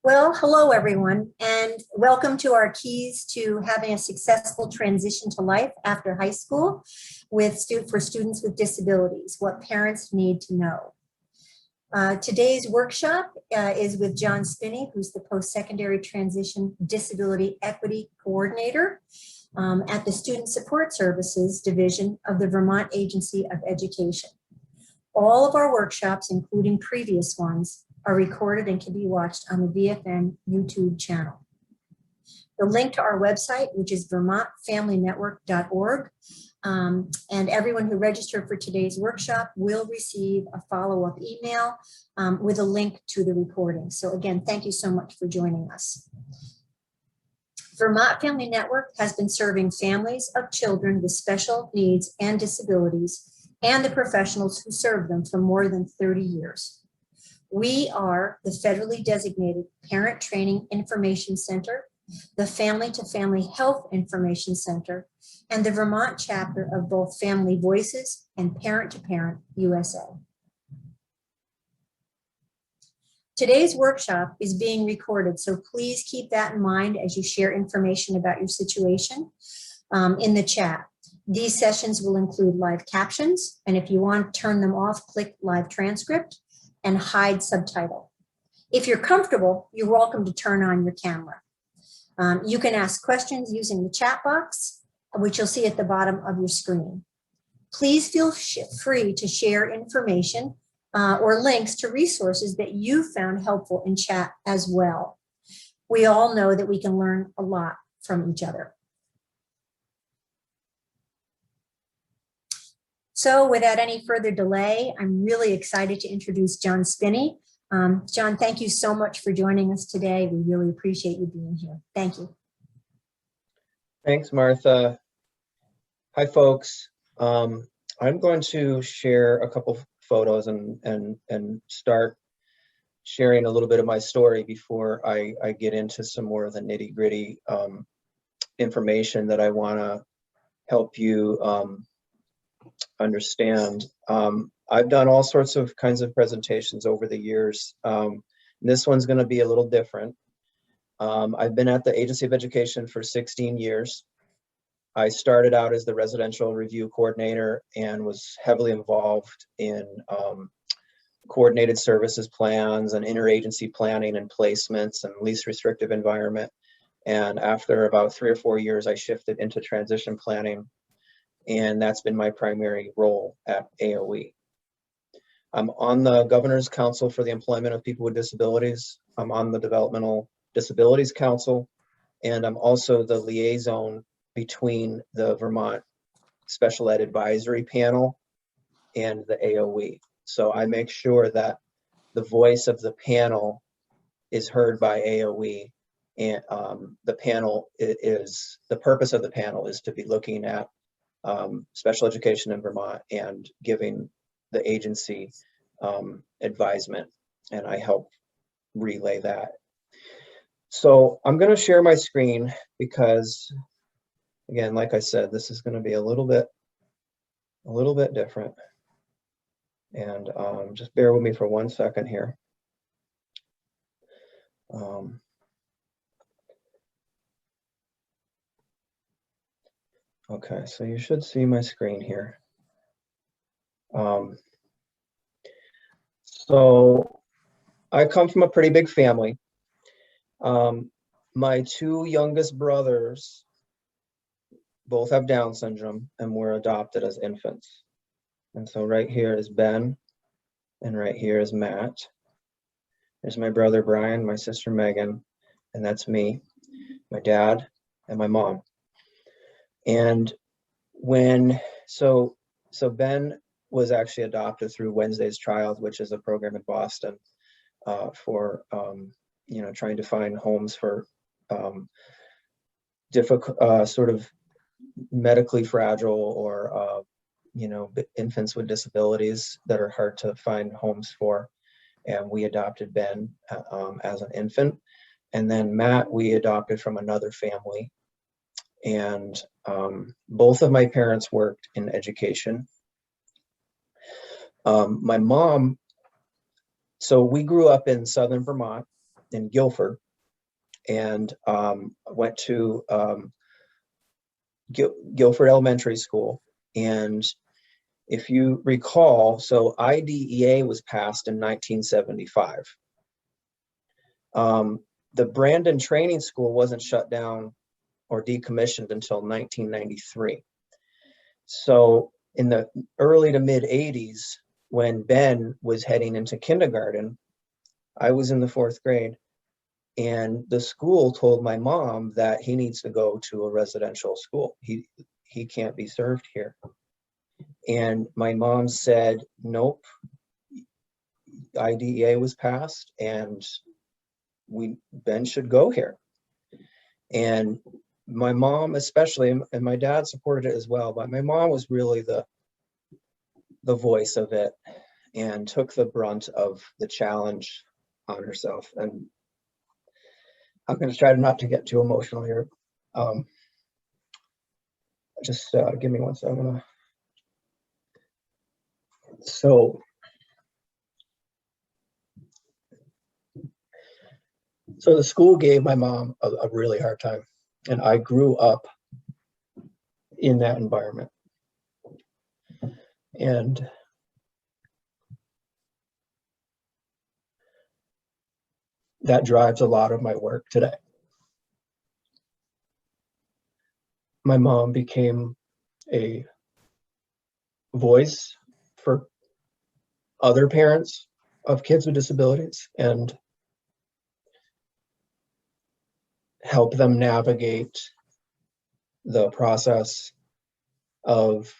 Well, hello everyone, and welcome to our keys to having a successful transition to life after high school for students with disabilities, what parents need to know. Today's workshop is with John Spinney, who's the Postsecondary Transition Disability Equity Coordinator at the Student Support Services Division of the Vermont Agency of Education. All of our workshops, including previous ones, are recorded and can be watched on the VFN YouTube channel. The link to our website, which is vermontfamilynetwork.org, and everyone who registered for today's workshop will receive a follow-up email with a link to the recording. So again, thank you so much for joining us. Vermont Family Network has been serving families of children with special needs and disabilities and the professionals who serve them for more than 30 years. We are the federally designated Parent Training Information Center, the Family to Family Health Information Center, and the Vermont chapter of both Family Voices and Parent to Parent USA. Today's workshop is being recorded, so please keep that in mind as you share information about your situation in the chat. These sessions will include live captions, and if you want to turn them off, click live transcript and hide subtitle. If you're comfortable, you're welcome to turn on your camera. You can ask questions using the chat box, which you'll see at the bottom of your screen. Please feel free to share information or links to resources that you found helpful in chat as well. We all know that we can learn a lot from each other. So without any further delay, I'm really excited to introduce John Spinney. John, thank you so much for joining us today. We really appreciate you being here. Thank you. Thanks, Martha. Hi, folks. I'm going to share a couple photos and start sharing a little bit of my story before I get into some more of the nitty-gritty information that I want to help you understand. I've done all sorts of kinds of presentations over the years. This one's going to be a little different. I've been at the Agency of Education for 16 years. I started out as the residential review coordinator and was heavily involved in coordinated services plans and interagency planning and placements and least restrictive environment. And after about 3 or 4 years, I shifted into transition planning. And that's been my primary role at AOE. I'm on the Governor's Council for the Employment of People with Disabilities. I'm on the Developmental Disabilities Council, and I'm also the liaison between the Vermont Special Ed Advisory Panel and the AOE. So I make sure that the voice of the panel is heard by AOE, and the purpose of the panel is to be looking at special education in Vermont and giving the agency advisement, and I help relay that. So I'm going to share my screen because, again, like I said, this is going to be a little bit different, and just bear with me for 1 second here. Okay, so you should see my screen here. So I come from a pretty big family. My 2 youngest brothers both have Down syndrome and were adopted as infants. And so right here is Ben, and right here is Matt. There's my brother Brian, my sister Megan, and that's me, my dad, and my mom. And so Ben was actually adopted through Wednesday's Child, which is a program in Boston for trying to find homes for difficult, sort of medically fragile or infants with disabilities that are hard to find homes for. And we adopted Ben as an infant, and then Matt we adopted from another family. And both of my parents worked in education. My mom, so we grew up in southern Vermont, in Guilford, and went to Guilford Elementary School. And if you recall, so IDEA was passed in 1975. The Brandon Training School wasn't shut down or decommissioned until 1993. So in the early to mid 80s, when Ben was heading into kindergarten, I was in the 4th grade, and the school told my mom that he needs to go to a residential school. He can't be served here. And my mom said, nope, IDEA was passed and Ben should go here. And my mom especially, and my dad supported it as well, but my mom was really the voice of it and took the brunt of the challenge on herself. And I'm going to try not to get too emotional here. Just give me one second. So the school gave my mom a really hard time, and I grew up in that environment. And that drives a lot of my work today. My mom became a voice for other parents of kids with disabilities and help them navigate the process of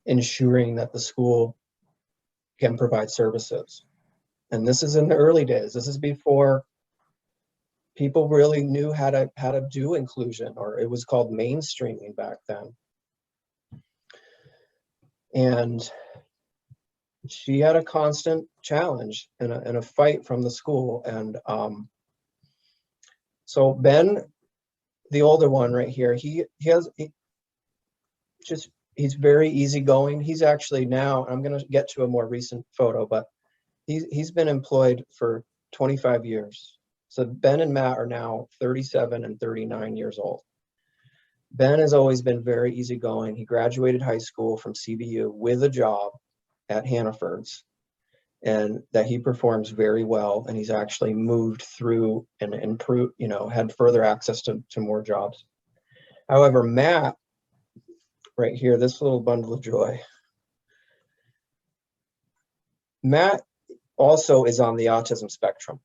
ensuring that the school can provide services. And this is in the early days. This is before people really knew how to do inclusion, or it was called mainstreaming back then. And she had a constant challenge and a fight from the school. And so Ben, the older one right here, he's very easygoing. He's actually now, I'm going to get to a more recent photo, but he's been employed for 25 years. So Ben and Matt are now 37 and 39 years old. Ben has always been very easygoing. He graduated high school from CBU with a job at Hannaford's, and that he performs very well. And he's actually moved through and improved, had further access to more jobs. However, Matt, right here, this little bundle of joy, Matt also is on the autism spectrum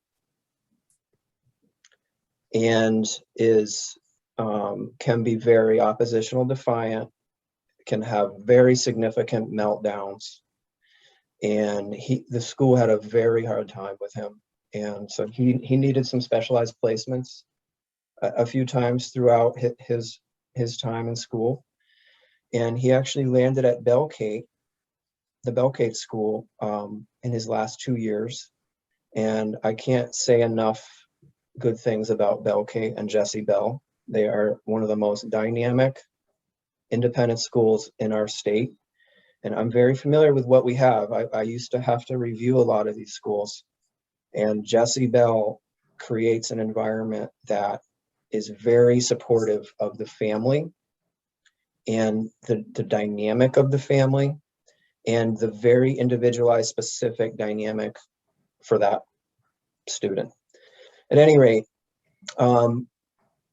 and can be very oppositional defiant, can have very significant meltdowns. And the school had a very hard time with him. And so he needed some specialized placements a few times throughout his time in school. And he actually landed at the Belkate school in his last 2 years. And I can't say enough good things about Belkate and Jesse Bell. They are one of the most dynamic independent schools in our state. And I'm very familiar with what we have. I used to have to review a lot of these schools. And Jesse Bell creates an environment that is very supportive of the family and the dynamic of the family and the very individualized specific dynamic for that student. At any rate,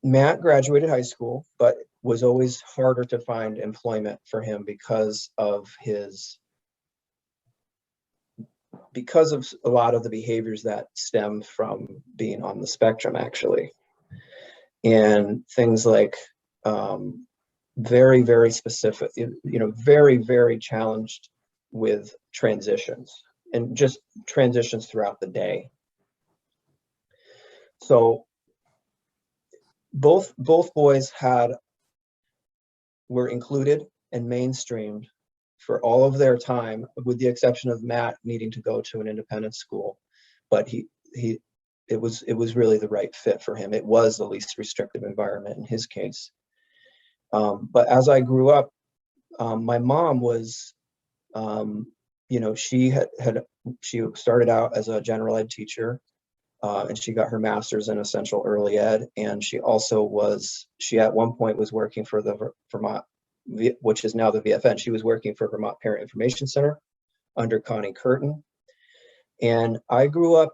Matt graduated high school, but was always harder to find employment for him because of a lot of the behaviors that stem from being on the spectrum, actually. And things like very, very specific, very, very challenged with transitions and just transitions throughout the day. So both boys were included and mainstreamed for all of their time, with the exception of Matt needing to go to an independent school. But it was really the right fit for him. It was the least restrictive environment in his case. But as I grew up, my mom was, she started out as a general ed teacher, and she got her master's in essential early ed. And she also she at one point was working for the Vermont, which is now the VFN. She was working for Vermont Parent Information Center under Connie Curtin. And I grew up,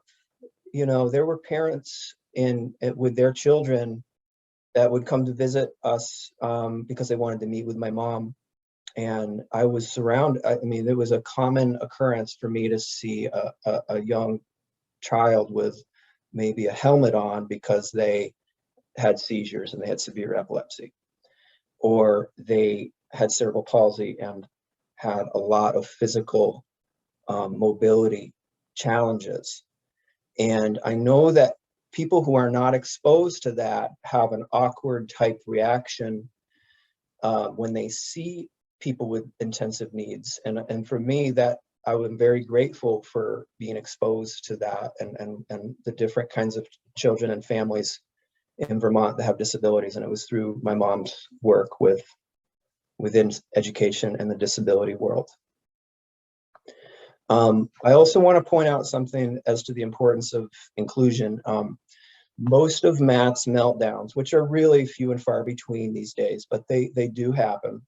there were parents with their children that would come to visit us because they wanted to meet with my mom. And I was surrounded, it was a common occurrence for me to see a young child with maybe a helmet on because they had seizures and they had severe epilepsy, or they had cerebral palsy and had a lot of physical mobility challenges. And I know that people who are not exposed to that have an awkward type reaction when they see people with intensive needs. And for me, that I am very grateful for being exposed to that and the different kinds of children and families in Vermont that have disabilities. And it was through my mom's work within education and the disability world. I also want to point out something as to the importance of inclusion. Most of Matt's meltdowns, which are really few and far between these days, but they do happen.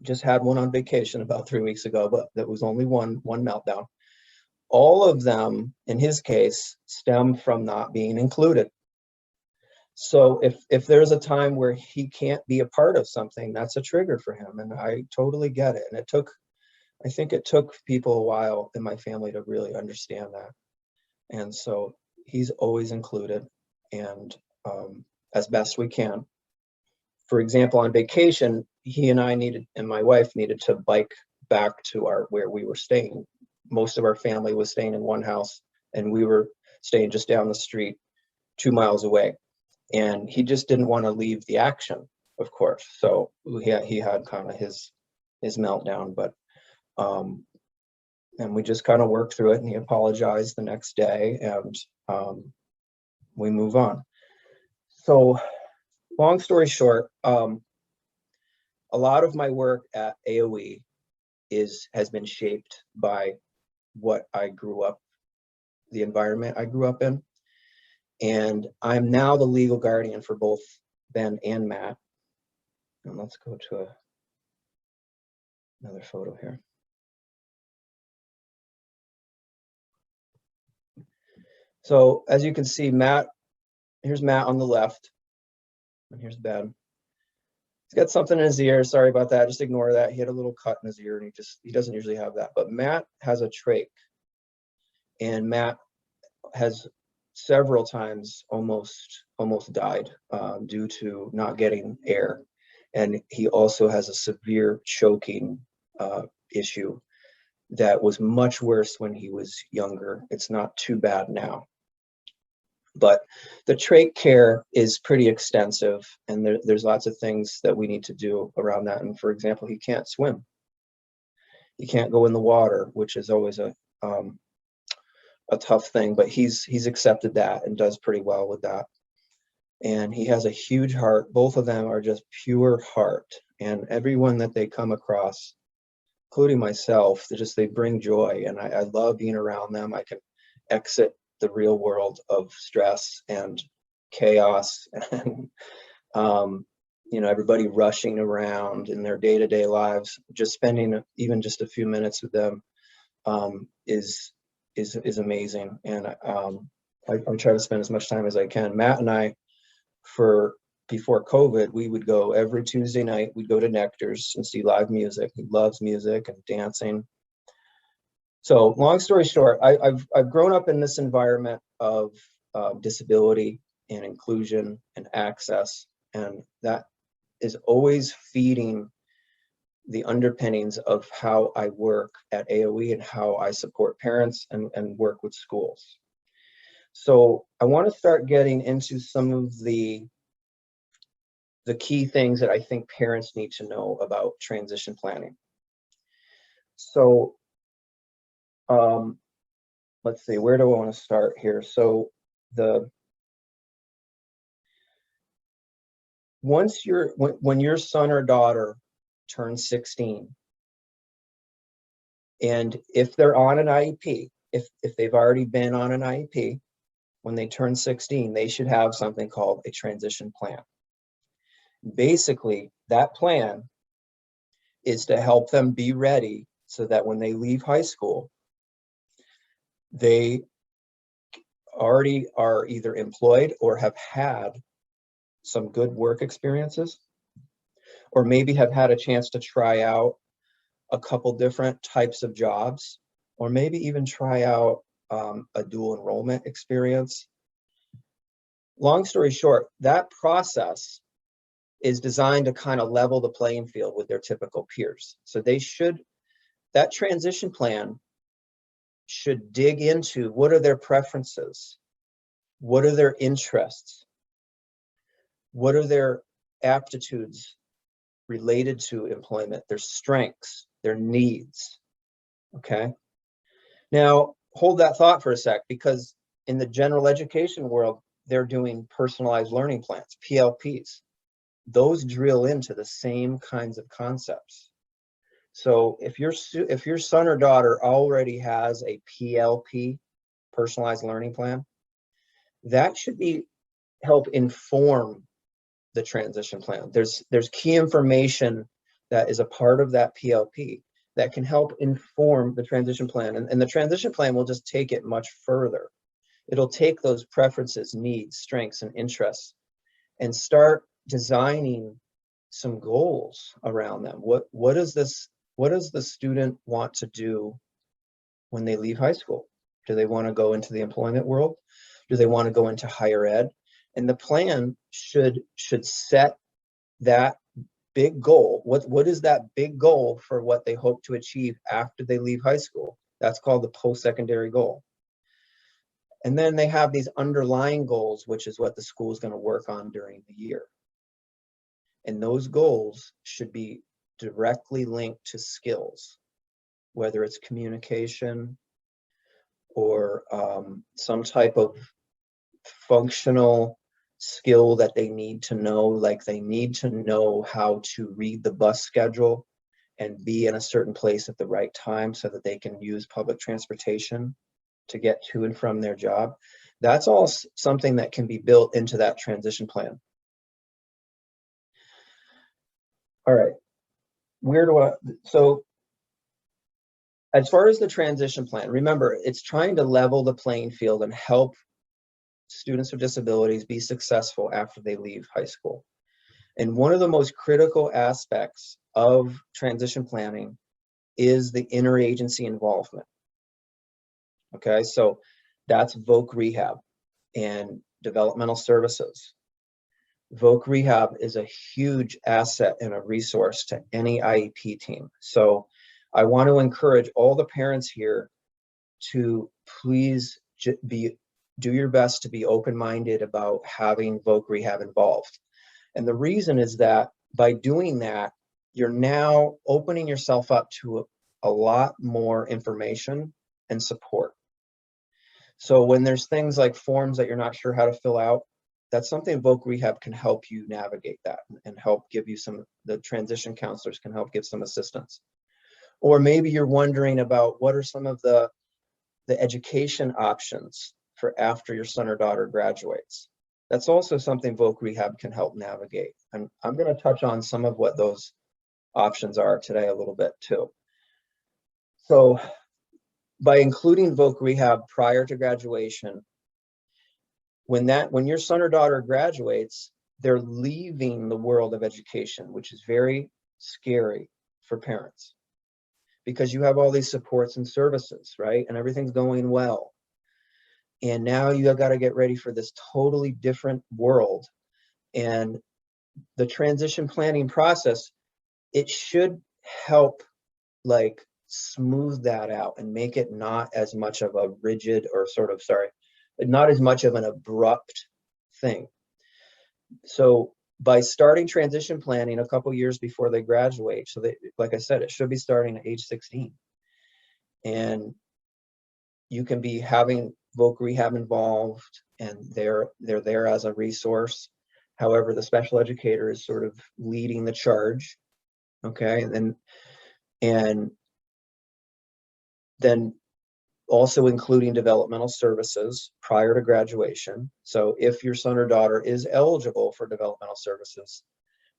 Just had one on vacation about 3 weeks ago, but that was only one meltdown. All of them, in his case, stem from not being included. So if there's a time where he can't be a part of something, that's a trigger for him, and I totally get it. And I think it took people a while in my family to really understand that. And so he's always included, and as best we can. For example, on vacation, he and my wife needed to bike back to where we were staying. Most of our family was staying in one house, and we were staying just down the street, 2 miles away. And he just didn't want to leave the action, of course. So he had kind of his meltdown, but and we just kind of worked through it, and he apologized the next day, and we move on. So long story short, a lot of my work at AOE has been shaped by what I grew up, the environment I grew up in. And I'm now the legal guardian for both Ben and Matt. And let's go to another photo here. So as you can see, here's Matt on the left, and here's Ben. He's got something in his ear. Sorry about that. Just ignore that. He had a little cut in his ear, and he doesn't usually have that. But Matt has a trach, and Matt has several times almost died due to not getting air. And he also has a severe choking issue that was much worse when he was younger. It's not too bad now. But the trach care is pretty extensive, and there's lots of things that we need to do around that. And for example, he can't swim. He can't go in the water, which is always a tough thing, but he's accepted that and does pretty well with that. And he has a huge heart. Both of them are just pure heart, and everyone that they come across, including myself, they bring joy, and I love being around them. I can exit the real world of stress and chaos and everybody rushing around in their day-to-day lives. Just spending even just a few minutes with them is amazing. And I try to spend as much time as I can. Matt and I, before COVID, we would go every Tuesday night. We'd go to Nectar's and see live music. He loves music and dancing. So long story short, I've grown up in this environment of disability and inclusion and access, and that is always feeding the underpinnings of how I work at AOE and how I support parents and work with schools. So I want to start getting into some of the key things that I think parents need to know about transition planning. So let's see, where do I want to start here? So when your son or daughter turns 16, and if they're on an IEP, if they've already been on an IEP, when they turn 16, they should have something called a transition plan. Basically, that plan is to help them be ready so that when they leave high school, they already are either employed or have had some good work experiences, or maybe have had a chance to try out a couple different types of jobs, or maybe even try out a dual enrollment experience. Long story short, that process is designed to kind of level the playing field with their typical peers. So that transition plan should dig into what are their preferences, what are their interests, what are their aptitudes related to employment, their strengths, their needs, okay? Now, hold that thought for a sec, because in the general education world, they're doing personalized learning plans, PLPs. Those drill into the same kinds of concepts. So if your son or daughter already has a PLP, personalized learning plan, that should help inform the transition plan. There's key information that is a part of that PLP that can help inform the transition plan. And the transition plan will just take it much further. It'll take those preferences, needs, strengths, and interests and start designing some goals around them. What does the student want to do when they leave high school? Do they want to go into the employment world? Do they want to go into higher ed? And the plan should set that big goal. What is that big goal for what they hope to achieve after they leave high school? That's called the post-secondary goal. And then they have these underlying goals, which is what the school is going to work on during the year. And those goals should be directly linked to skills, whether it's communication or some type of functional skill that they need to know, like they need to know how to read the bus schedule and be in a certain place at the right time so that they can use public transportation to get to and from their job. That's all something that can be built into that transition plan. All right, so as far as the transition plan, remember, it's trying to level the playing field and help students with disabilities be successful after they leave high school. And one of the most critical aspects of transition planning is the interagency involvement. Okay, so that's voc rehab and developmental services. Voc rehab is a huge asset and a resource to any IEP team. So I want to encourage all the parents here to please do your best to be open-minded about having voc rehab involved. And the reason is that by doing that, you're now opening yourself up to a lot more information and support. So when there's things like forms that you're not sure how to fill out, that's something voc rehab can help you navigate that and help give you the transition counselors can help give some assistance. Or maybe you're wondering about what are some of the education options for after your son or daughter graduates. That's also something voc rehab can help navigate. And I'm going to touch on some of what those options are today a little bit too. So by including voc rehab prior to graduation, when your son or daughter graduates, they're leaving the world of education, which is very scary for parents because you have all these supports and services, right? And everything's going well. And now you have got to get ready for this totally different world. And the transition planning process, it should help like smooth that out and make it not as much of a rigid or not as much of an abrupt thing. So by starting transition planning a couple years before they graduate, so like I said, it should be starting at age 16. And you can be having voc rehab involved and they're there as a resource. However, the special educator is sort of leading the charge. Okay, and then also including developmental services prior to graduation. So if your son or daughter is eligible for developmental services,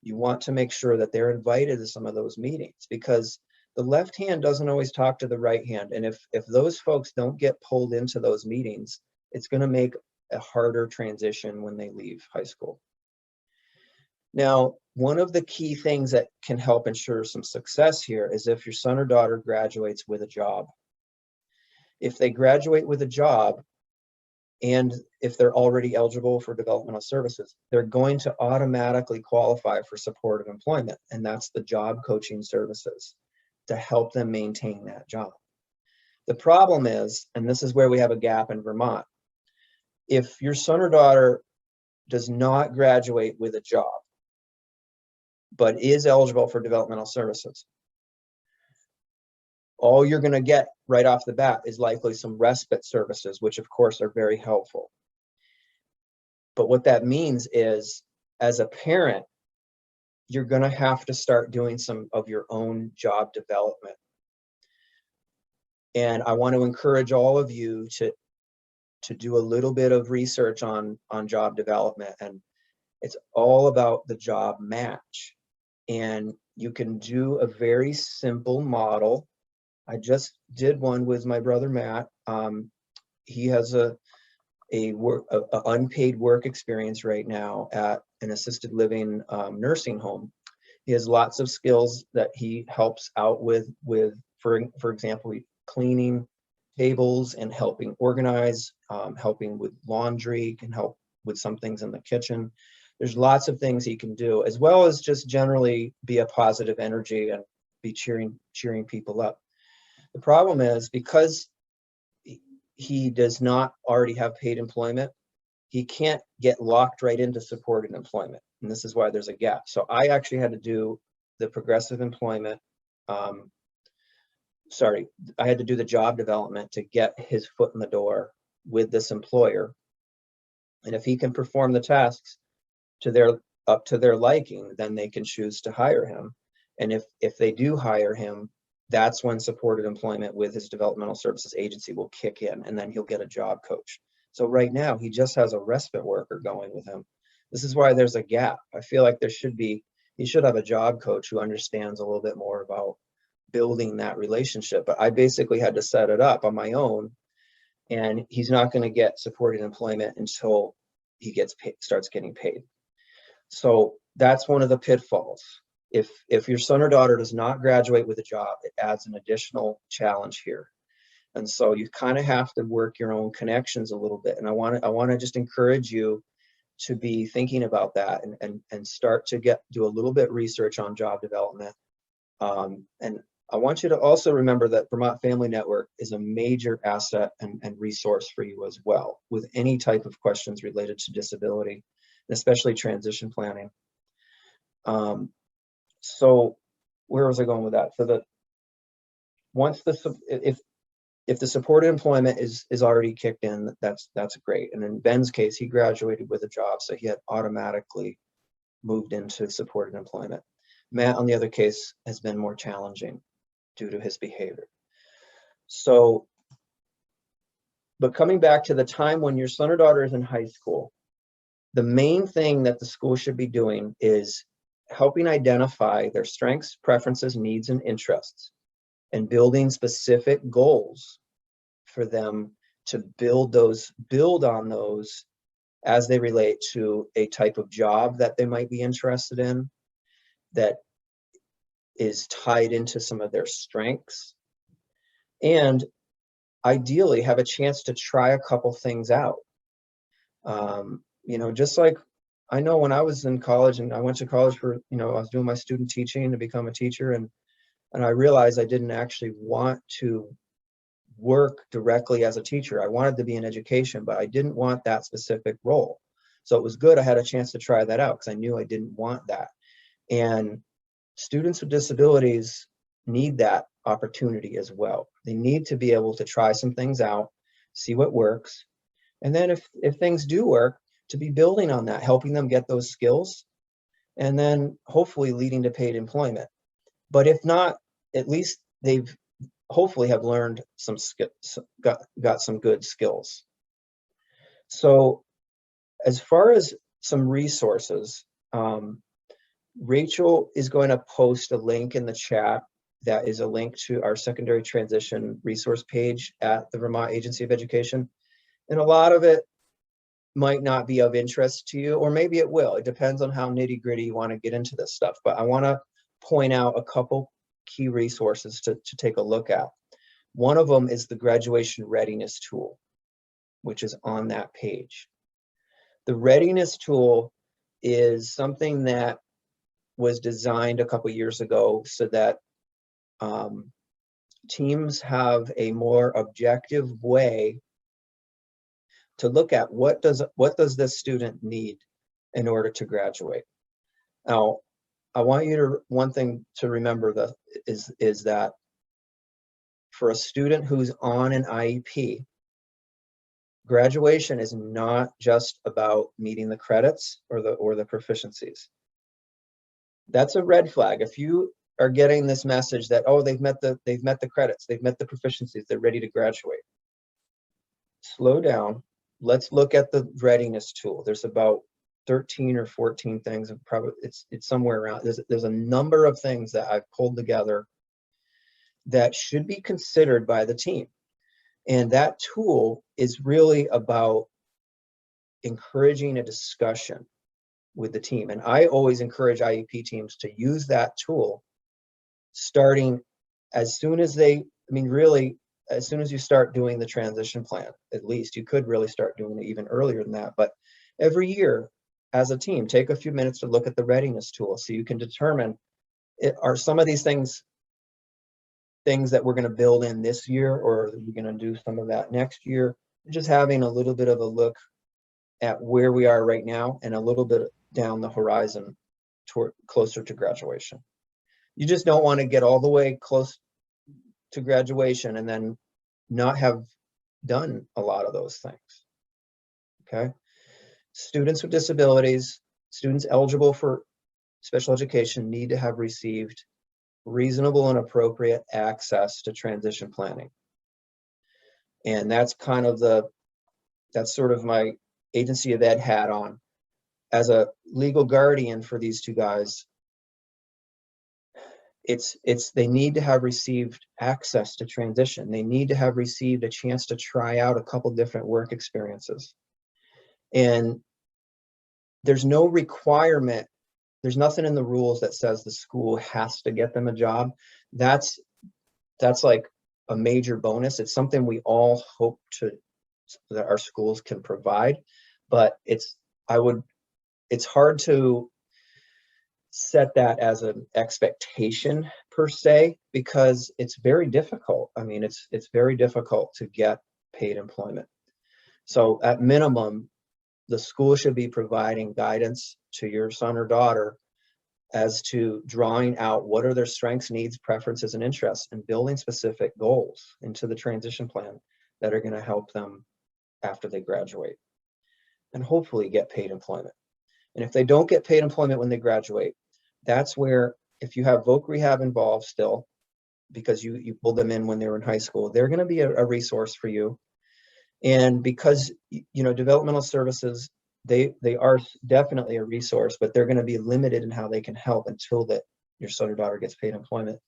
you want to make sure that they're invited to some of those meetings, because the left hand doesn't always talk to the right hand. And if those folks don't get pulled into those meetings, it's going to make a harder transition when they leave high school. Now, one of the key things that can help ensure some success here is if your son or daughter graduates with a job. If they graduate with a job, and if they're already eligible for developmental services, they're going to automatically qualify for supported employment. And that's the job coaching services to help them maintain that job. The problem is, and this is where we have a gap in Vermont, if your son or daughter does not graduate with a job, but is eligible for developmental services, all you're going to get right off the bat is likely some respite services, which of course are very helpful. But what that means is, as a parent, you're going to have to start doing some of your own job development. And I want to encourage all of you to do a little bit of research on job development. And it's all about the job match. And you can do a very simple model. I just did one with my brother Matt. He has a unpaid work experience right now at an assisted living nursing home. He has lots of skills that he helps out with for example, cleaning tables and helping organize, helping with laundry, can help with some things in the kitchen. There's lots of things he can do, as well as just generally be a positive energy and be cheering people up. The problem is, because he does not already have paid employment, he can't get locked right into supported employment. And this is why there's a gap. So I actually had to do the progressive employment, I had to do the job development to get his foot in the door with this employer. And if he can perform the tasks up to their liking, then they can choose to hire him. And if they do hire him, that's when supported employment with his developmental services agency will kick in, and then he'll get a job coach. So right now he just has a respite worker going with him. This is why there's a gap. I feel like he should have a job coach who understands a little bit more about building that relationship. But I basically had to set it up on my own, and he's not going to get supported employment until he starts getting paid. So that's one of the pitfalls. If your son or daughter does not graduate with a job, it adds an additional challenge here. And so you kind of have to work your own connections a little bit. And I want to just encourage you to be thinking about that and start to do a little bit research on job development. And I want you to also remember that Vermont Family Network is a major asset and resource for you as well, with any type of questions related to disability, and especially transition planning. So where was I going with that? So if the supported employment is already kicked in, that's great. And in Ben's case, he graduated with a job, so he had automatically moved into supported employment. Matt, on the other case, has been more challenging due to his behavior. So, but coming back to the time when your son or daughter is in high school, the main thing that the school should be doing is helping identify their strengths, preferences, needs, and interests, and building specific goals for them to build on those as they relate to a type of job that they might be interested in that is tied into some of their strengths, and ideally have a chance to try a couple things out. Just like I know when I was in college, and I went to college for, I was doing my student teaching to become a teacher, and I realized I didn't actually want to work directly as a teacher. I wanted to be in education, but I didn't want that specific role. So it was good I had a chance to try that out, because I knew I didn't want that. And students with disabilities need that opportunity as well. They need to be able to try some things out, see what works. And then if things do work, to be building on that, helping them get those skills, and then hopefully leading to paid employment. But if not, at least they've hopefully have learned some got some good skills. So as far as some resources, Rachel is going to post a link in the chat that is a link to our secondary transition resource page at the Vermont Agency of Education. And a lot of it might not be of interest to you, or maybe it will. It depends on how nitty gritty you want to get into this stuff. But I want to point out a couple key resources to take a look at. One of them is the graduation readiness tool, which is on that page. The readiness tool is something that was designed a couple years ago so that teams have a more objective way to look at what does this student need in order to graduate. Now, I want you to, one thing to remember is that for a student who's on an IEP, graduation is not just about meeting the credits or the proficiencies. That's a red flag. If you are getting this message that, oh, they've met the credits, they've met the proficiencies, they're ready to graduate, slow down. Let's look at the readiness tool. There's about 13 or 14 things, and probably it's somewhere around. There's a number of things that I've pulled together that should be considered by the team. And that tool is really about encouraging a discussion with the team. And I always encourage IEP teams to use that tool starting as soon as really, as soon as you start doing the transition plan. At least you could really start doing it even earlier than that. But every year as a team, take a few minutes to look at the readiness tool so you can determine, are some of these things that we're going to build in this year, or are we going to do some of that next year? Just having a little bit of a look at where we are right now and a little bit down the horizon toward closer to graduation. You just don't want to get all the way close to graduation and then not have done a lot of those things. Okay. Students with disabilities, students eligible for special education need to have received reasonable and appropriate access to transition planning. And that's kind of that's sort of my agency of ed hat on. As a legal guardian for these two guys, they need to have received access to transition. They need to have received a chance to try out a couple different work experiences. And there's no requirement, there's nothing in the rules that says the school has to get them a job. That's like a major bonus. It's something we all hope that our schools can provide, but it's hard to set that as an expectation per se, because it's very difficult. I mean, it's very difficult to get paid employment. So at minimum, the school should be providing guidance to your son or daughter as to drawing out what are their strengths, needs, preferences, and interests, and building specific goals into the transition plan that are going to help them after they graduate and hopefully get paid employment. And if they don't get paid employment when they graduate, that's where, if you have voc rehab involved still, because you pulled them in when they were in high school, they're going to be a resource for you. And because, developmental services, they are definitely a resource, but they're going to be limited in how they can help until that your son or daughter gets paid employment,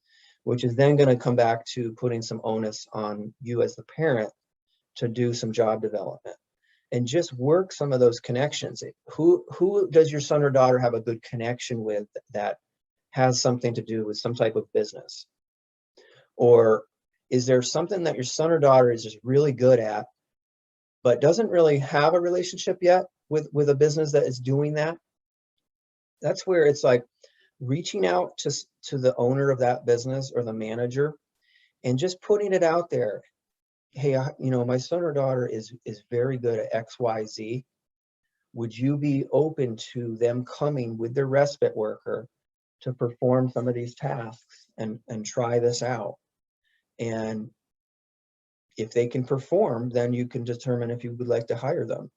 which is then going to come back to putting some onus on you as the parent to do some job development and just work some of those connections. Who does your son or daughter have a good connection with that has something to do with some type of business? Or is there something that your son or daughter is just really good at, but doesn't really have a relationship yet with a business that is doing that? That's where it's like reaching out to the owner of that business or the manager and just putting it out there. Hey, my son or daughter is very good at XYZ. Would you be open to them coming with their respite worker to perform some of these tasks and try this out? And if they can perform, then you can determine if you would like to hire them,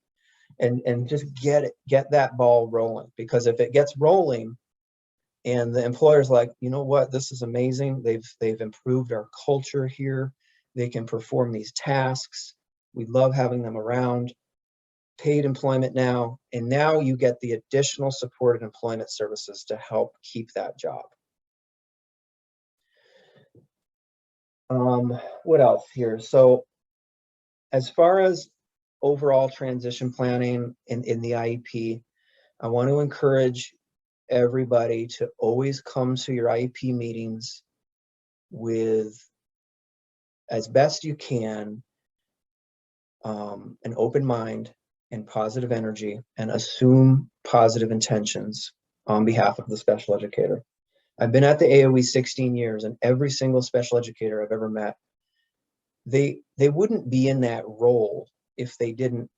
and just get that ball rolling. Because if it gets rolling, And the employer's like, you know what, this is amazing. They've improved our culture here. They can perform these tasks. We love having them around. Paid employment now, and now you get the additional supported employment services to help keep that job. What else here? So as far as overall transition planning in the IEP, I want to encourage everybody to always come to your IEP meetings with, as best you can, an open mind and positive energy, and assume positive intentions on behalf of the special educator. I've been at the AOE 16 years, and every single special educator I've ever met, they wouldn't be in that role if they didn't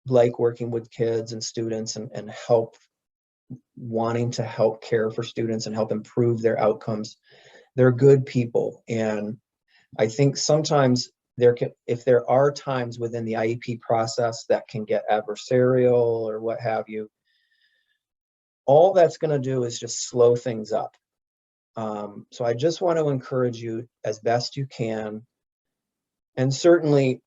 like working with kids and students and help, wanting to help care for students and help improve their outcomes. They're good people. And I think sometimes if there are times within the IEP process that can get adversarial or what have you, all that's going to do is just slow things up. So I just want to encourage you as best you can. And certainly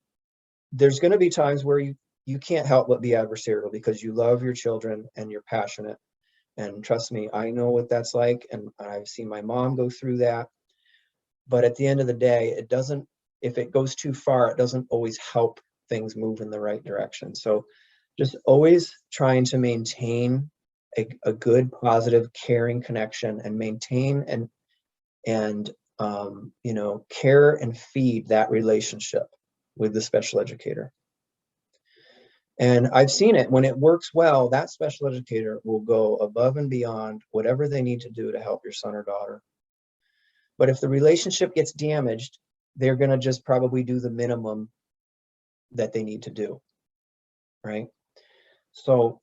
there's going to be times where you can't help but be adversarial because you love your children and you're passionate. And trust me, I know what that's like. And I've seen my mom go through that. But at the end of the day, it doesn't, if it goes too far, it doesn't always help things move in the right direction. So just always trying to maintain a good, positive, caring connection, and maintain and you know, care and feed that relationship with the special educator. And I've seen it when it works well, that special educator will go above and beyond whatever they need to do to help your son or daughter. But if the relationship gets damaged, they're going to just probably do the minimum that they need to do, right? So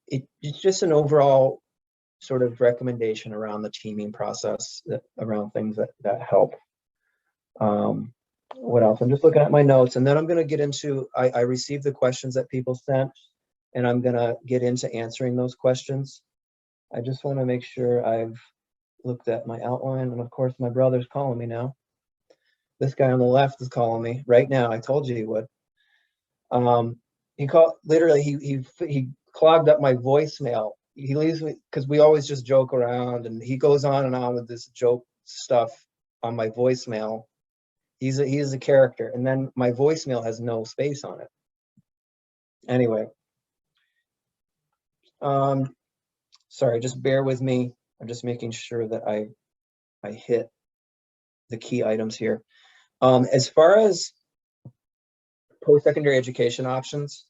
it's just an overall sort of recommendation around the teaming process, around things that help. What else? I'm just looking at my notes, and then I'm going to get into, I received the questions that people sent, and I'm going to get into answering those questions. I just want to make sure I've looked at my outline, and of course my brother's calling me now. This guy on the left is calling me right now. I told you he would. He called, literally, he clogged up my voicemail. He leaves me, because we always just joke around, and he goes on and on with this joke stuff on my voicemail. He's a character, and then my voicemail has no space on it. Anyway, sorry, just bear with me. I'm just making sure that I hit the key items here. As far as post-secondary education options,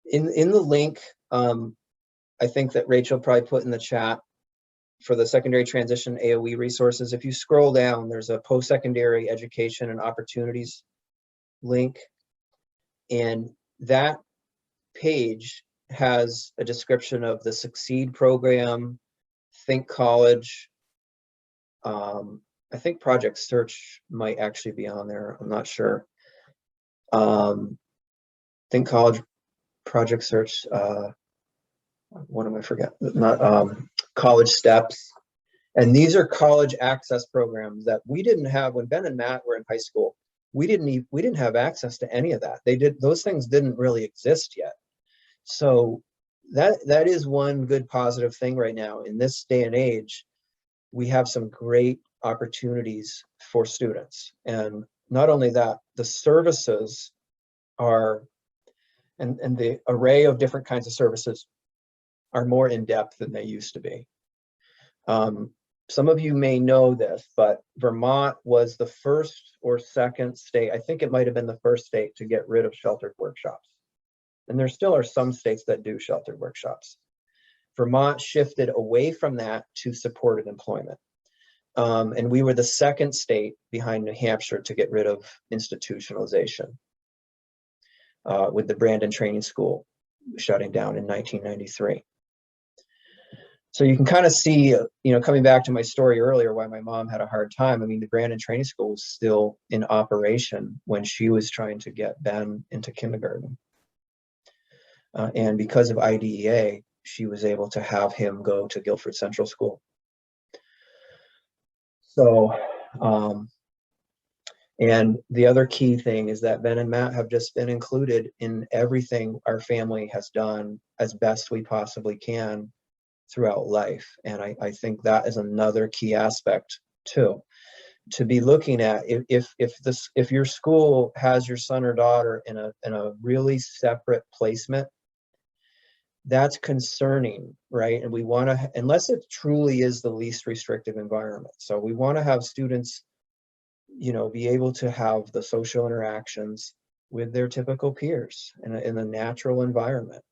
in the link, I think that Rachel probably put in the chat for the secondary transition AOE resources. If you scroll down, there's a post-secondary education and opportunities link. And that page has a description of the Succeed program, Think College. I think Project Search might actually be on there. I'm not sure. Think College, Project Search, what am I forgetting? Not College Steps. And these are college access programs that we didn't have when Ben and Matt were in high school. We didn't have access to any of that. Those things didn't really exist yet. So that is one good positive thing right now. In this day and age, we have some great opportunities for students. And not only that, the services are, and the array of different kinds of services are more in depth than they used to be. Some of you may know this, but Vermont was the first or second state, I think it might have been the first state, to get rid of sheltered workshops. And there still are some states that do sheltered workshops. Vermont shifted away from that to supported employment. And we were the second state behind New Hampshire to get rid of institutionalization, with the Brandon Training School shutting down in 1993. So you can kind of see, you know, coming back to my story earlier, why my mom had a hard time. I mean, the Brandon Training School was still in operation when she was trying to get Ben into kindergarten. And because of IDEA, she was able to have him go to Guilford Central School. So, and the other key thing is that Ben and Matt have just been included in everything our family has done as best we possibly can throughout life. And I think that is another key aspect too, to be looking at. If your school has your son or daughter in a really separate placement, that's concerning, right? And we want to, unless it truly is the least restrictive environment. So we want to have students, be able to have the social interactions with their typical peers in a natural environment,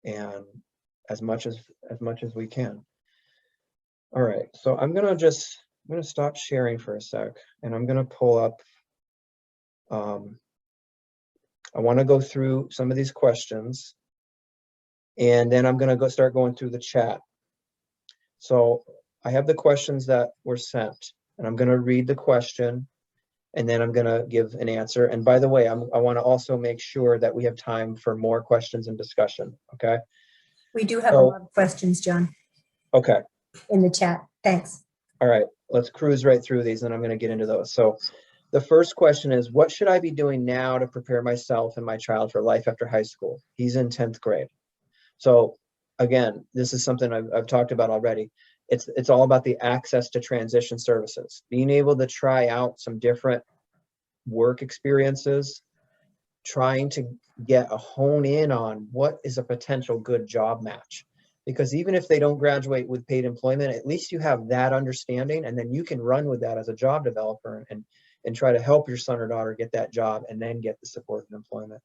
and as much as we can. All right, so I'm gonna stop sharing for a sec, and I'm gonna pull up. I want to go through some of these questions, and then I'm gonna start going through the chat. So I have the questions that were sent, and I'm gonna read the question, and then I'm gonna give an answer. And by the way, I want to also make sure that we have time for more questions and discussion. Okay. We do have a lot of questions, John, Okay. in the chat. Thanks. All right. Let's cruise right through these, and I'm going to get into those. So the first question is, what should I be doing now to prepare myself and my child for life after high school? He's in 10th grade. So again, this is something I've talked about already. It's all about the access to transition services, being able to try out some different work experiences, trying to get a hone in on what is a potential good job match. Because even if they don't graduate with paid employment, at least you have that understanding, and then you can run with that as a job developer and try to help your son or daughter get that job and then get the support of employment.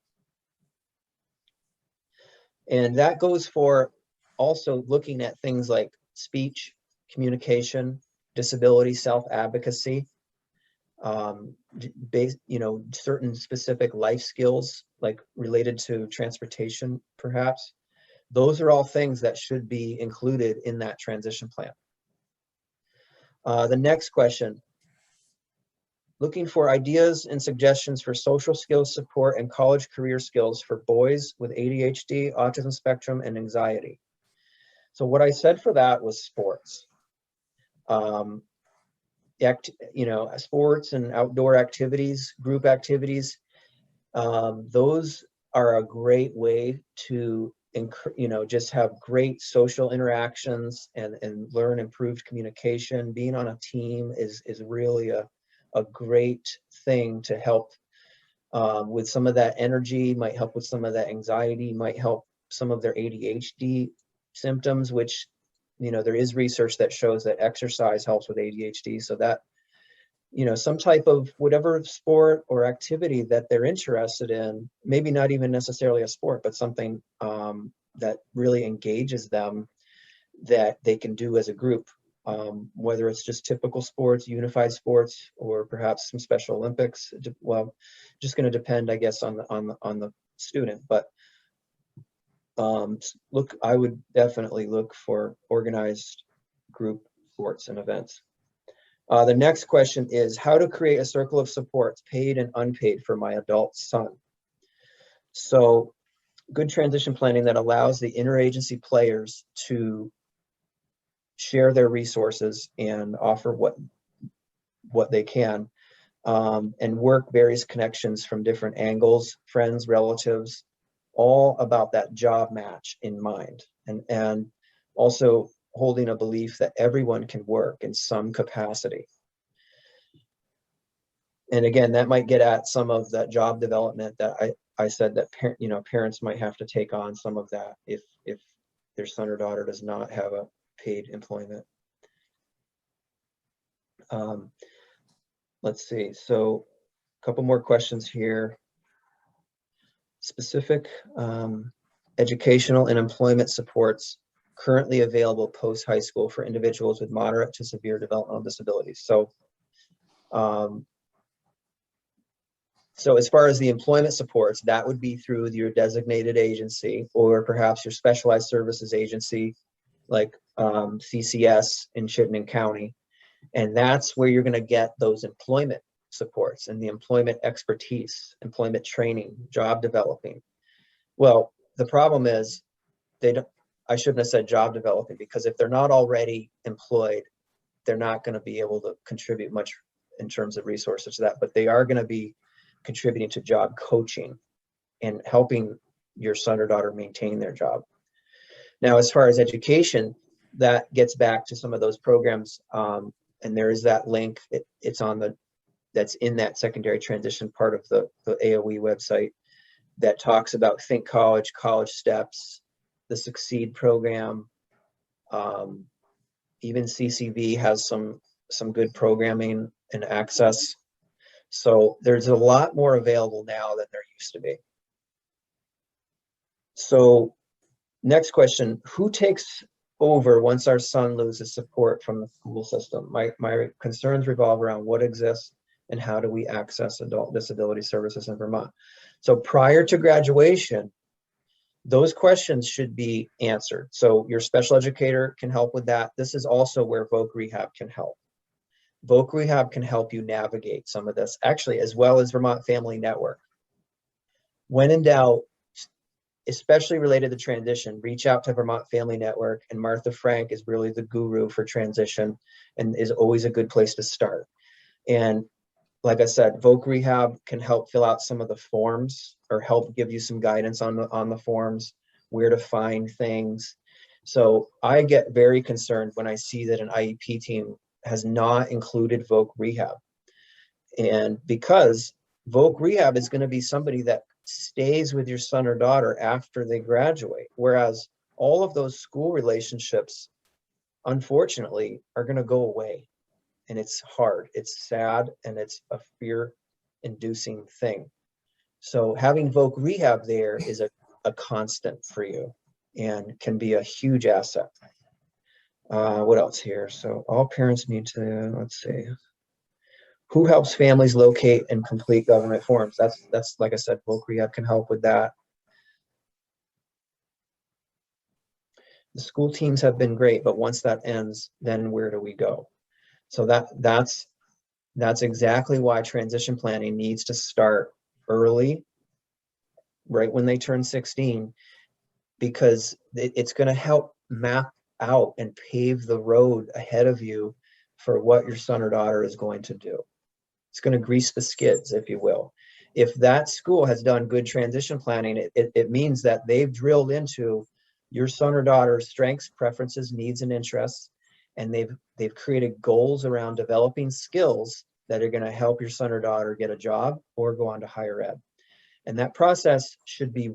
And that goes for also looking at things like speech, communication, disability, self-advocacy, certain specific life skills, like related to transportation, perhaps. Those are all things that should be included in that transition plan. The next question, looking for ideas and suggestions for social skills support and college career skills for boys with ADHD, autism spectrum, and anxiety. So what I said for that was sports. Sports and outdoor activities, group activities, those are a great way to just have great social interactions and learn improved communication. Being on a team is really a great thing to help with some of that energy, might help with some of that anxiety, might help some of their ADHD symptoms, which, there is research that shows that exercise helps with ADHD. So that, some type of whatever sport or activity that they're interested in, maybe not even necessarily a sport, but something that really engages them, that they can do as a group, whether it's just typical sports, unified sports, or perhaps some Special Olympics. Well, just going to depend, I guess, on the student. But I would definitely look for organized group sports and events. The next question is how to create a circle of supports, paid and unpaid, for my adult son. So good transition planning that allows the interagency players to share their resources and offer what they can, and work various connections from different angles, friends, relatives, all about that job match in mind, and also holding a belief that everyone can work in some capacity. And again, that might get at some of that job development that I said that parents might have to take on some of that if their son or daughter does not have a paid employment. Let's see, so a couple more questions here. Specific educational and employment supports currently available post-high school for individuals with moderate to severe developmental disabilities. So as far as the employment supports, that would be through your designated agency, or perhaps your specialized services agency, like CCS in Chittenden County. And that's where you're going to get those employment supports and the employment expertise, employment training, job developing. Well, the problem is I shouldn't have said job developing, because if they're not already employed, they're not going to be able to contribute much in terms of resources to that, but they are going to be contributing to job coaching and helping your son or daughter maintain their job. Now, as far as education, that gets back to some of those programs, and there is that link. That's in that secondary transition part of the AOE website that talks about Think College, College Steps, the Succeed program. Even CCV has some good programming and access. So there's a lot more available now than there used to be. So next question, who takes over once our son loses support from the school system? My concerns revolve around what exists and how do we access adult disability services in Vermont. So prior to graduation, those questions should be answered. So your special educator can help with that. This is also where Voc Rehab can help. Voc Rehab can help you navigate some of this, actually, as well as Vermont Family Network. When in doubt, especially related to transition, reach out to Vermont Family Network, and Martha Frank is really the guru for transition and is always a good place to start. And like I said, Voc Rehab can help fill out some of the forms or help give you some guidance on the forms, where to find things. So I get very concerned when I see that an IEP team has not included Voc Rehab. And because Voc Rehab is going to be somebody that stays with your son or daughter after they graduate, whereas all of those school relationships, unfortunately, are going to go away. And it's hard, it's sad, and it's a fear-inducing thing. So having Voc Rehab there is a constant for you and can be a huge asset. What else here? So all parents need to, let's see. Who helps families locate and complete government forms? That's like I said, Voc Rehab can help with that. The school teams have been great, but once that ends, then where do we go? So that's exactly why transition planning needs to start early, right when they turn 16, because it's going to help map out and pave the road ahead of you for what your son or daughter is going to do. It's going to grease the skids, if you will. If that school has done good transition planning, it means that they've drilled into your son or daughter's strengths, preferences, needs, and interests, and they've created goals around developing skills that are going to help your son or daughter get a job or go on to higher ed. And that process should be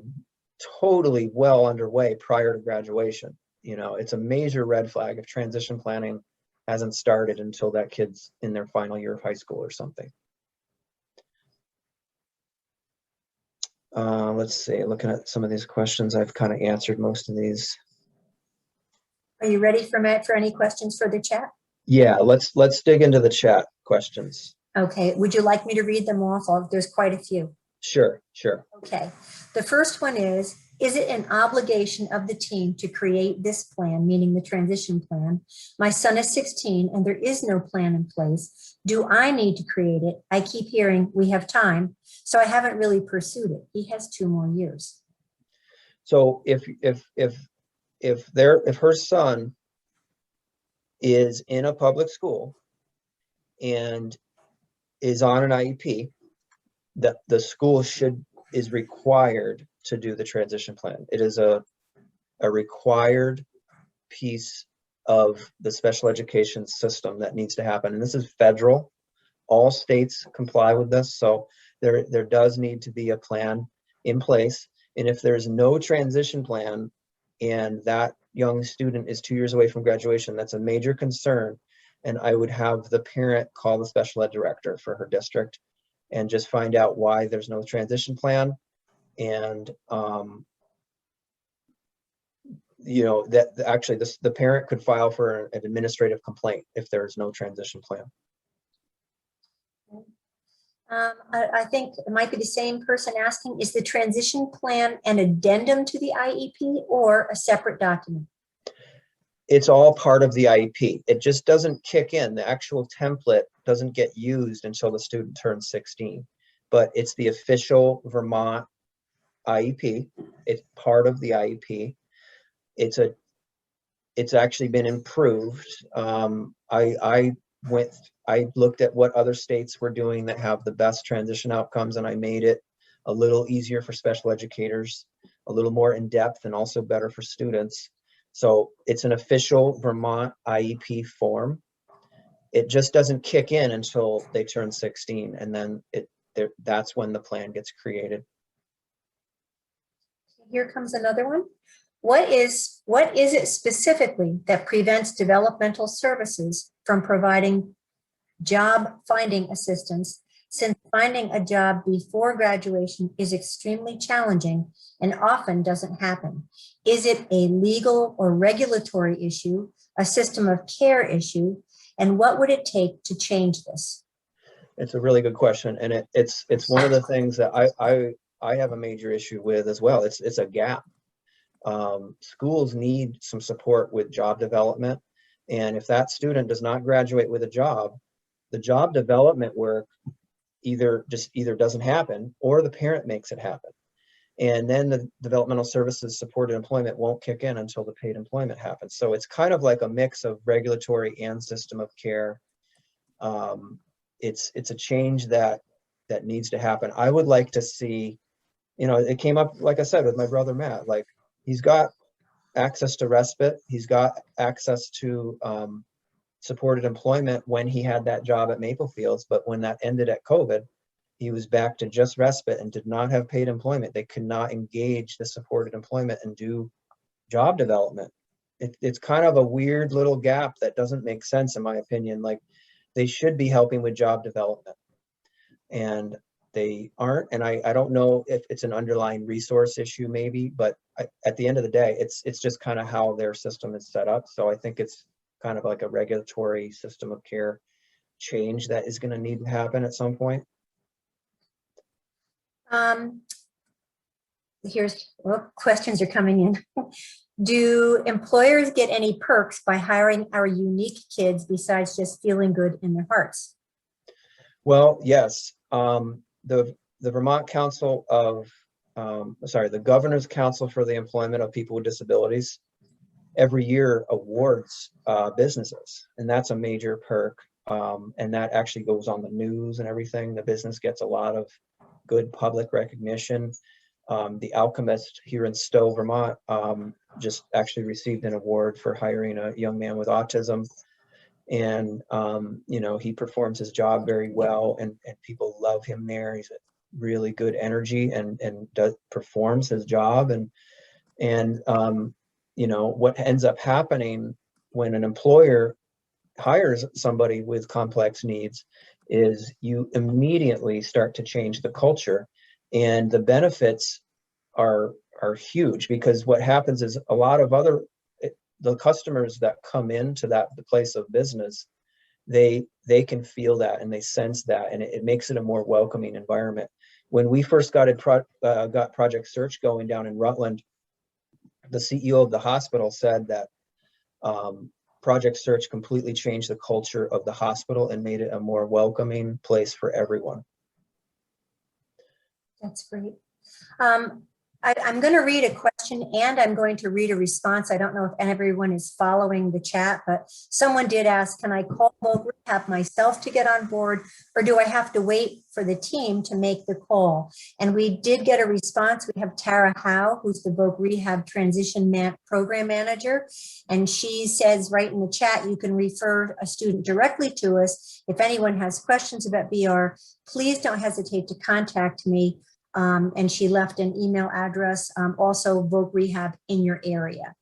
totally well underway prior to graduation. You know, it's a major red flag if transition planning hasn't started until that kid's in their final year of high school or something. Let's see, looking at some of these questions, I've kind of answered most of these. Are you ready for Matt for any questions for the chat? Yeah, let's dig into the chat questions. Okay, would you like me to read them off? There's quite a few. Sure. Okay, the first one is it an obligation of the team to create this plan, meaning the transition plan? My son is 16 and there is no plan in place. Do I need to create it? I keep hearing we have time, so I haven't really pursued it. He has 2 more years. So if her son is in a public school and is on an IEP, that the school is required to do the transition plan. It is a required piece of the special education system that needs to happen. And this is federal. All states comply with this. So there does need to be a plan in place. And if there's no transition plan and that young student is 2 years away from graduation, that's a major concern. And I would have the parent call the special ed director for her district and just find out why there's no transition plan. And you know, that actually the parent could file for an administrative complaint if there is no transition plan. I think it might be the same person asking, is the transition plan an addendum to the IEP or a separate document? It's all part of the IEP. It just doesn't kick in. The actual template doesn't get used until the student turns 16, but it's the official Vermont IEP. It's part of the IEP. it's actually been improved. I looked at what other states were doing that have the best transition outcomes, and I made it a little easier for special educators, a little more in depth, and also better for students. So it's an official Vermont IEP form. It just doesn't kick in until they turn 16, and then that's when the plan gets created. Here comes another one. What is it specifically that prevents developmental services from providing job finding assistance, since finding a job before graduation is extremely challenging and often doesn't happen? Is it a legal or regulatory issue, a system of care issue, and what would it take to change this? It's a really good question, and it's one of the things that I have a major issue with as well. It's a gap. Schools need some support with job development, and if that student does not graduate with a job, the job development work either doesn't happen, or the parent makes it happen, and then the developmental services supported employment won't kick in until the paid employment happens. So it's kind of like a mix of regulatory and system of care. It's a change that needs to happen. I would like to see, it came up, like I said, with my brother Matt. Like, he's got access to respite, he's got access to supported employment when he had that job at Maple Fields, but when that ended at COVID, he was back to just respite and did not have paid employment. They could not engage the supported employment and do job development. It's kind of a weird little gap that doesn't make sense, in my opinion. Like, they should be helping with job development, and they aren't. And I don't know if it's an underlying resource issue, maybe, but at the end of the day, it's just kind of how their system is set up. So I think it's kind of like a regulatory system of care change that is going to need to happen at some point. Questions are coming in. Do employers get any perks by hiring our unique kids besides just feeling good in their hearts? Well, yes. The Vermont Council of, the Governor's Council for the Employment of People with Disabilities every year awards businesses, and that's a major perk. And that actually goes on the news and everything. The business gets a lot of good public recognition. The Alchemist here in Stowe, Vermont, just actually received an award for hiring a young man with autism. And, he performs his job very well, and people love him there. He's a really good energy and performs his job. And what ends up happening when an employer hires somebody with complex needs is you immediately start to change the culture, and the benefits are huge, because what happens is a lot of the customers that come into the place of business, they can feel that and they sense that, and it makes it a more welcoming environment. When we first got Project Search going down in Rutland, the CEO of the hospital said that Project Search completely changed the culture of the hospital and made it a more welcoming place for everyone. That's great. I'm going to read a question and I'm going to read a response. I don't know if everyone is following the chat, but someone did ask, can I call Voc Rehab myself to get on board, or do I have to wait for the team to make the call? And we did get a response. We have Tara Howe, who's the Voc Rehab Transition Program Manager. And she says right in the chat, you can refer a student directly to us. If anyone has questions about VR, please don't hesitate to contact me. And she left an email address, also Voc Rehab in your area.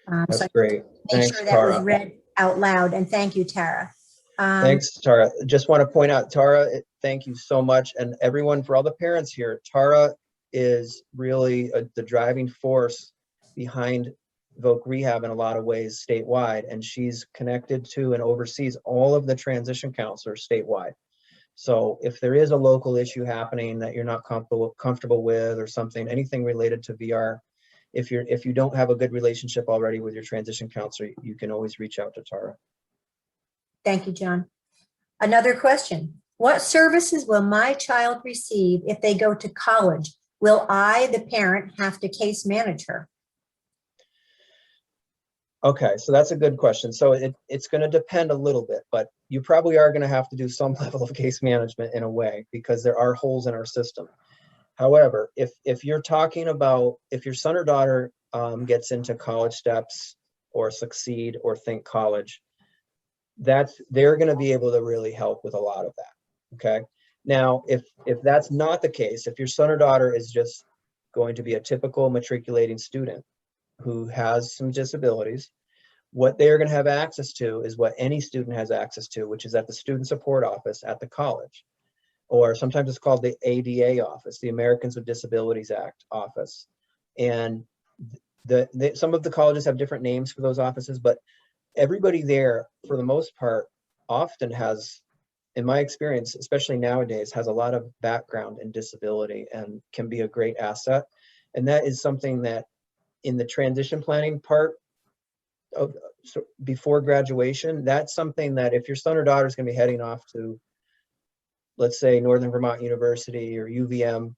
That's so great. Make Thanks, sure that Tara. was read out loud, and thank you, Tara. Thanks, Tara. Just want to point out, Tara, thank you so much. And everyone, for all the parents here, Tara is really the driving force behind Voc Rehab in a lot of ways statewide. And she's connected to and oversees all of the transition counselors statewide. So if there is a local issue happening that you're not comfortable with, or something, anything related to VR, if you don't have a good relationship already with your transition counselor, you can always reach out to Tara. Thank you, John. Another question. What services will my child receive if they go to college? Will I, the parent, have to case manage her? Okay, so that's a good question. So it's going to depend a little bit, but you probably are going to have to do some level of case management in a way because there are holes in our system. However, if you're talking about if your son or daughter gets into college steps or succeed or think college, they're going to be able to really help with a lot of that. Okay. Now, if that's not the case, if your son or daughter is just going to be a typical matriculating student who has some disabilities, what they're going to have access to is what any student has access to, which is at the student support office at the college, or sometimes it's called the ADA office, the Americans with Disabilities Act office. And some of the colleges have different names for those offices, but everybody there, for the most part, often has, in my experience, especially nowadays, has a lot of background in disability and can be a great asset. And that is something that in the transition planning part of before graduation, that's something that if your son or daughter is going to be heading off to, let's say, Northern Vermont University or UVM,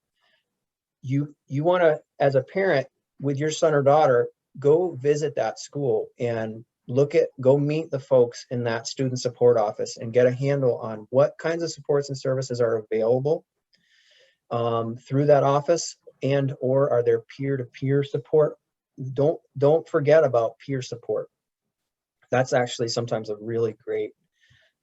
you want to, as a parent with your son or daughter, go visit that school and go meet the folks in that student support office and get a handle on what kinds of supports and services are available through that office, and or are there peer-to-peer support. Don't forget about peer support. That's actually sometimes a really great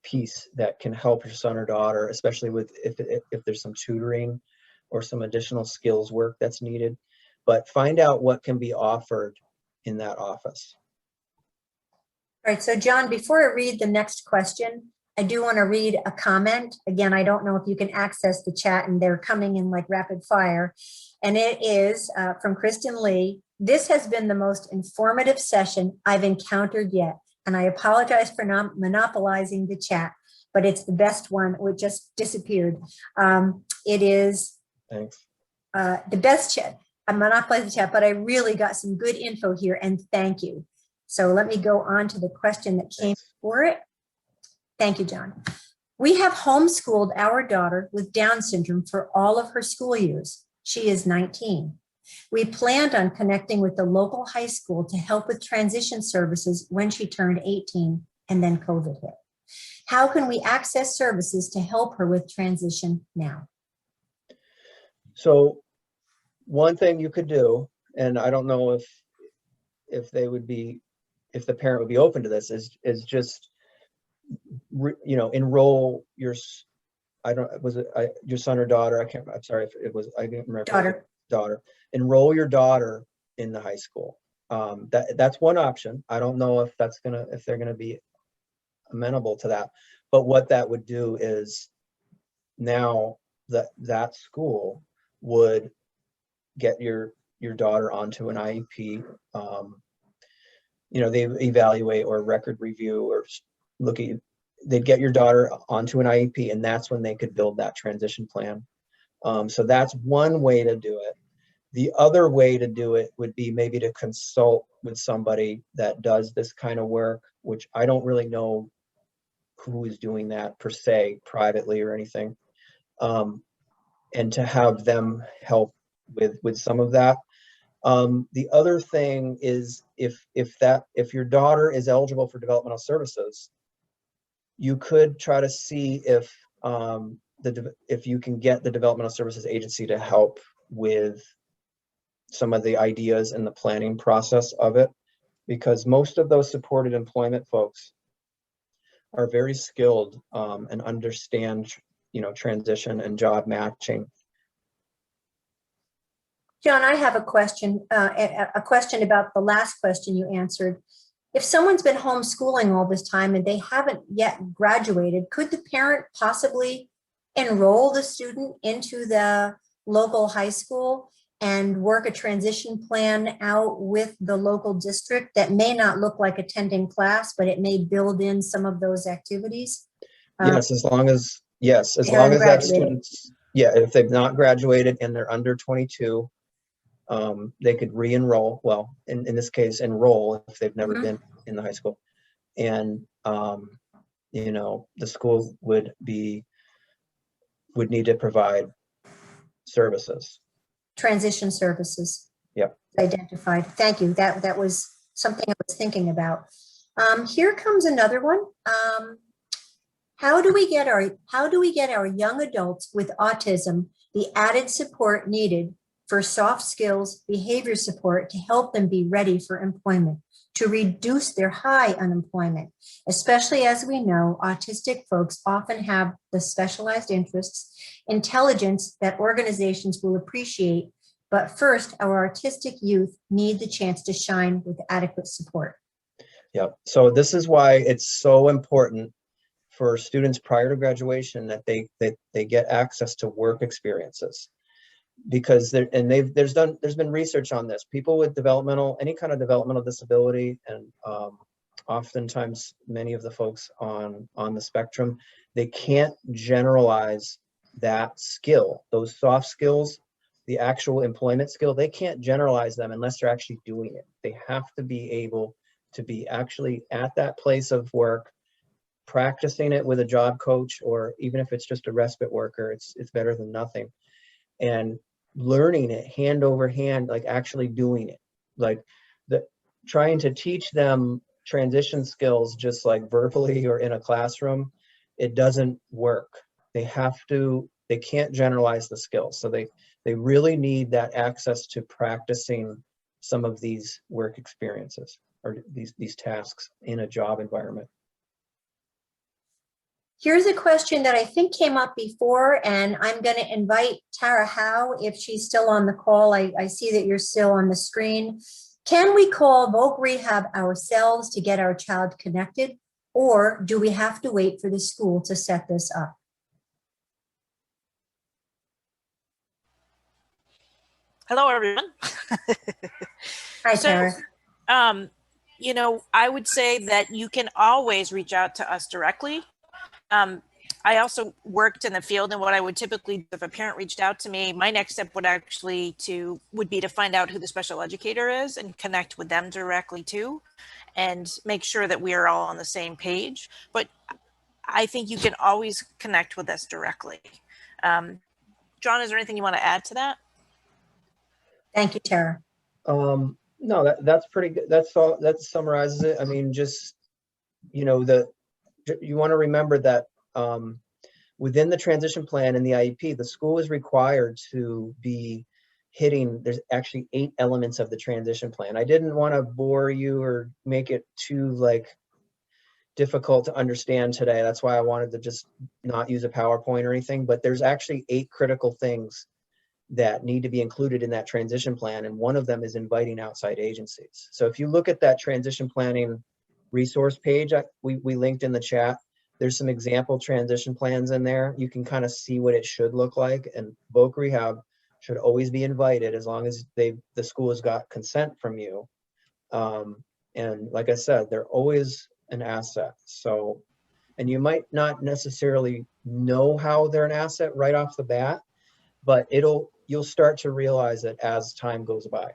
piece that can help your son or daughter, especially with if there's some tutoring or some additional skills work that's needed. But find out what can be offered in that office. All right, so John, before I read the next question, I do want to read a comment. Again, I don't know if you can access the chat, and they're coming in like rapid fire. And it is from Kristen Lee. This has been the most informative session I've encountered yet. And I apologize for not monopolizing the chat, but it's the best one. It just disappeared. It is Thanks. The best chat. I monopolized the chat, but I really got some good info here, and thank you. So let me go on to the question that came for it. Thank you, John. We have homeschooled our daughter with Down syndrome for all of her school years. She is 19. We planned on connecting with the local high school to help with transition services when she turned 18, and then COVID hit. How can we access services to help her with transition now? So one thing you could do, and I don't know if the parent would be open to this, is just enroll your son or daughter? I'm sorry if it was, I didn't remember. Daughter. Enroll your daughter in the high school. That's one option. I don't know if they're gonna be amenable to that. But what that would do is now that school would get your daughter onto an IEP. They evaluate or record review or they'd get your daughter onto an IEP, and that's when they could build that transition plan. So that's one way to do it. The other way to do it would be maybe to consult with somebody that does this kind of work, which I don't really know who is doing that per se, privately or anything, and to have them help with some of that. The other thing is if your daughter is eligible for developmental services, you could try to see if you can get the developmental services agency to help with some of the ideas and the planning process of it, because most of those supported employment folks are very skilled and understand transition and job matching. John, I have a question about the last question you answered. If someone's been homeschooling all this time and they haven't yet graduated, could the parent possibly enroll the student into the local high school and work a transition plan out with the local district that may not look like attending class, but it may build in some of those activities? Yes, as long as that student's, if they've not graduated and they're under 22, they could re-enroll. Well, in this case, enroll if they've never been in the high school, and the school would need to provide services. Transition services. Yep. Identified. Thank you. That was something I was thinking about. Here comes another one. How do we get our young adults with autism the added support needed for soft skills, behavior support to help them be ready for employment, to reduce their high unemployment, especially as we know autistic folks often have the specialized interests, intelligence that organizations will appreciate, but first our artistic youth need the chance to shine with adequate support. Yeah, so this is why it's so important for students prior to graduation that they get access to work experiences, because there's been research on this. People with any kind of developmental disability, and oftentimes many of the folks on the spectrum, they can't generalize that skill, those soft skills, the actual employment skill. They can't generalize them unless they're actually doing it. They have to be able to be actually at that place of work, practicing it with a job coach, or even if it's just a respite worker, it's better than nothing. And learning it hand over hand, like actually doing it, like trying to teach them transition skills just like verbally or in a classroom, it doesn't work. They can't generalize the skills. So they really need that access to practicing some of these work experiences or these tasks in a job environment. Here's a question that I think came up before, and I'm going to invite Tara Howe if she's still on the call. I see that you're still on the screen. Can we call Voc Rehab ourselves to get our child connected, or do we have to wait for the school to set this up? Hello, everyone. Hi, Tara. You know, I would say that you can always reach out to us directly. I also worked in the field, and what I would typically do if a parent reached out to me, my next step would be to find out who the special educator is and connect with them directly too, and make sure that we are all on the same page. But I think you can always connect with us directly. John, is there anything you want to add to that? Thank you, Tara. No, that's pretty good. That's all. That summarizes it. I mean, just, you know, you want to remember that within the transition plan and the IEP, the school is required to be hitting, there's actually 8 elements of the transition plan. I didn't want to bore you or make it too difficult to understand today. That's why I wanted to just not use a PowerPoint or anything, but there's actually 8 critical things that need to be included in that transition plan. And one of them is inviting outside agencies. So if you look at that transition planning resource page we linked in the chat, there's some example transition plans in there. You can kind of see what it should look like. And Voc Rehab should always be invited as long as the school has got consent from you. And like I said, they're always an asset. So, and you might not necessarily know how they're an asset right off the bat, but you'll start to realize it as time goes by.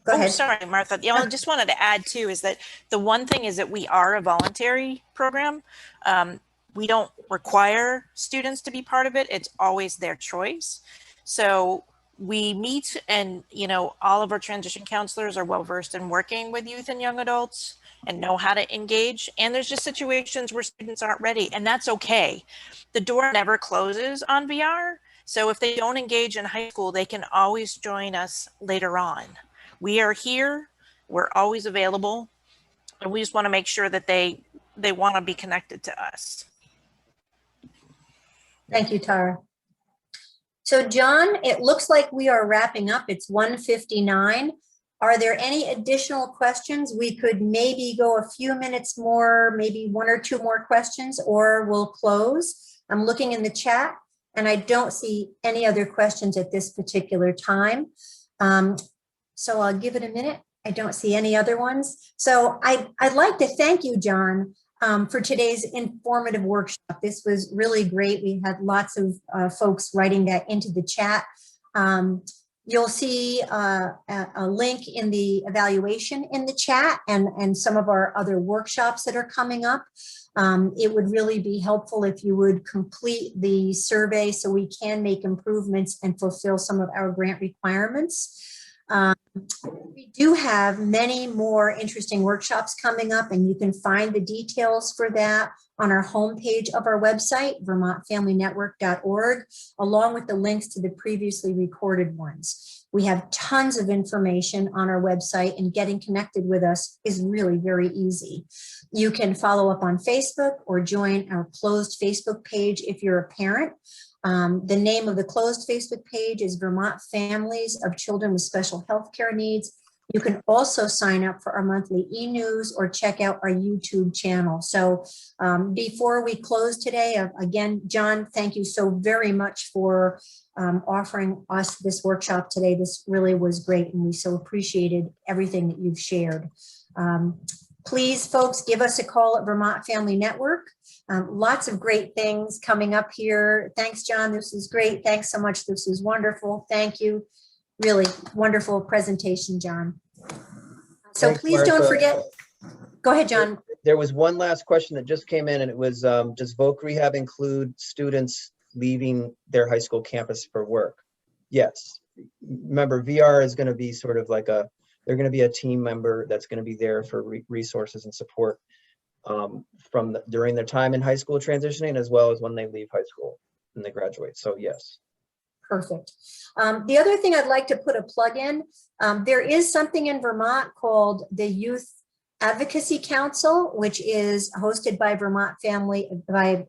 Go ahead. Sorry, Martha. I just wanted to add too is that the one thing is that we are a voluntary program. We don't require students to be part of it. It's always their choice. So we meet, and you know, all of our transition counselors are well versed in working with youth and young adults and know how to engage. And there's just situations where students aren't ready, and that's okay. The door never closes on VR. So if they don't engage in high school, they can always join us later on. We are here, we're always available, and we just want to make sure that they want to be connected to us. Thank you, Tara. So John, it looks like we are wrapping up. It's 1:59. Are there any additional questions? We could maybe go a few minutes more, maybe 1 or 2 more questions, or we'll close. I'm looking in the chat and I don't see any other questions at this particular time. So I'll give it a minute. I don't see any other ones. So I'd like to thank you, John, for today's informative workshop. This was really great. We had lots of folks writing that into the chat. You'll see a link in the evaluation in the chat and some of our other workshops that are coming up. It would really be helpful if you would complete the survey so we can make improvements and fulfill some of our grant requirements. We do have many more interesting workshops coming up, and you can find the details for that on our homepage of our website, vermontfamilynetwork.org, along with the links to the previously recorded ones. We have tons of information on our website, and getting connected with us is really very easy. You can follow up on Facebook or join our closed Facebook page if you're a parent. The name of the closed Facebook page is Vermont Families of Children with Special Healthcare Needs. You can also sign up for our monthly e-news or check out our YouTube channel. So before we close today, again, John, thank you so very much for offering us this workshop today. This really was great, and we so appreciated everything that you've shared. Please, folks, give us a call at Vermont Family Network. Lots of great things coming up here. Thanks, John. This is great. Thanks so much. This was wonderful. Thank you. Really wonderful presentation, John. So Thanks, please don't Martha. forget. Go ahead, John. There was one last question that just came in, and it was, does voc rehab include students leaving their high school campus for work? Yes. Remember, VR is going to be sort of like they're going to be a team member that's going to be there for resources and support during their time in high school transitioning, as well as when they leave high school and they graduate. So yes. Perfect. The other thing I'd like to put a plug in, there is something in Vermont called the Youth Advocacy Council, which is hosted by Vermont Family, by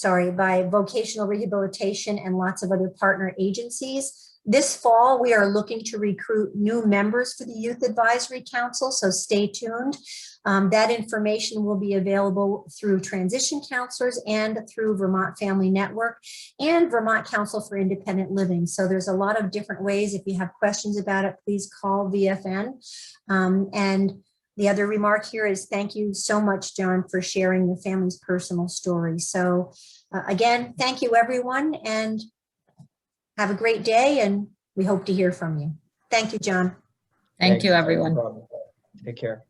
Vocational Rehabilitation and lots of other partner agencies. This fall, we are looking to recruit new members for the Youth Advisory Council, so stay tuned. That information will be available through transition counselors and through Vermont Family Network and Vermont Council for Independent Living. So there's a lot of different ways. If you have questions about it, please call VFN. And the other remark here is thank you so much, John, for sharing your family's personal story. So again, thank you, everyone, and have a great day, and we hope to hear from you. Thank you, John. Thank you, Thanks. everyone. No problem. Take care.